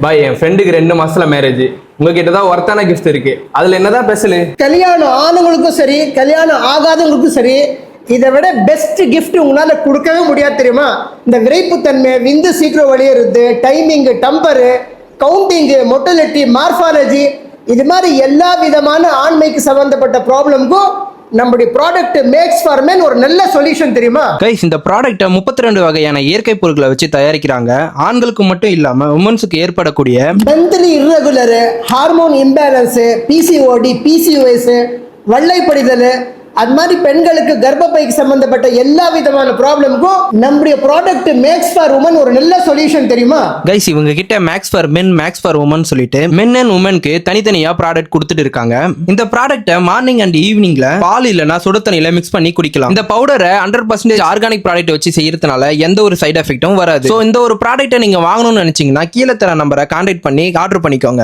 பாய் என் ஃப்ரெண்டுக்கு 2 மாசத்துல மேரேஜ். உங்ககிட்ட தான் ஒர்த்தான கிஃப்ட் இருக்கு, அதுல என்னதான் ஸ்பெஷல்? கல்யாணம் ஆனவங்களுக்கும் சரி கல்யாணம் ஆகாதவங்களுக்கும் சரி இதை விட பெஸ்ட் கிஃப்ட் உங்களால கொடுக்கவே முடியாது தெரியுமா? இந்த விரைப்புத்தன்மை, விந்து சீக்கிரம் வெளியேறுது, டைமிங்கு, டம்பரு, கவுண்டிங்கு, மொட்டலிட்டி, மார்பாலஜி, இது மாதிரி எல்லா விதமான ஆண்மைக்கு சம்பந்தப்பட்ட ப்ராப்ளம்க்கும் நம்முடைய ப்ராடக்ட் மேக்ஸ் ஃபார் மென் ஒரு நல்ல சொல்யூஷன் தெரியுமா? கைஸ், இந்த ப்ராடக்ட்டை 32 வகையான இயற்கை பொருட்களை வச்சு தயாரிக்கிறாங்க. ஆண்களுக்கு மட்டும் இல்லாம உமன்ஸுக்கு ஏற்படக்கூடிய mentally irregular, hormone imbalance, PCOD, PCOS, வள்ளைப்படிதல், அது மாதிரி பெண்களுக்கு கர்ப்பப்பைக்கு சம்பந்தப்பட்ட எல்லா விதமான ப்ராப்ளமுக்கும் நம்முடைய ப்ராடக்ட் மேக்ஸ் ஃபார் உமன் ஒரு நல்ல சொல்யூஷன் தெரியுமா? கைஸ், இவங்க கிட்ட max for men, max for women சொல்லிட்டு மென் அண்ட் உமனுக்கு தனித்தனியா ப்ராடக்ட் கொடுத்துட்டு இருக்காங்க. இந்த ப்ராடக்ட்டை மார்னிங் அண்ட் ஈவினிங்ல பால் இல்லனா சுடு தண்ணியில மிக்ஸ் பண்ணி குடிக்கலாம். இந்த பவுடரை 100% ஆர்கானிக் ப்ராடக்ட் வச்சு செய்யறதுனால எந்த ஒரு சைடு எஃபெக்டும் வராது. ஸோ இந்த ஒரு ப்ராடக்ட்டை நீங்க வாங்கணும்னு நினைச்சீங்கன்னா கீழே தர நம்பரை கான்டாக்ட் பண்ணி ஆர்டர் பண்ணிக்கோங்க.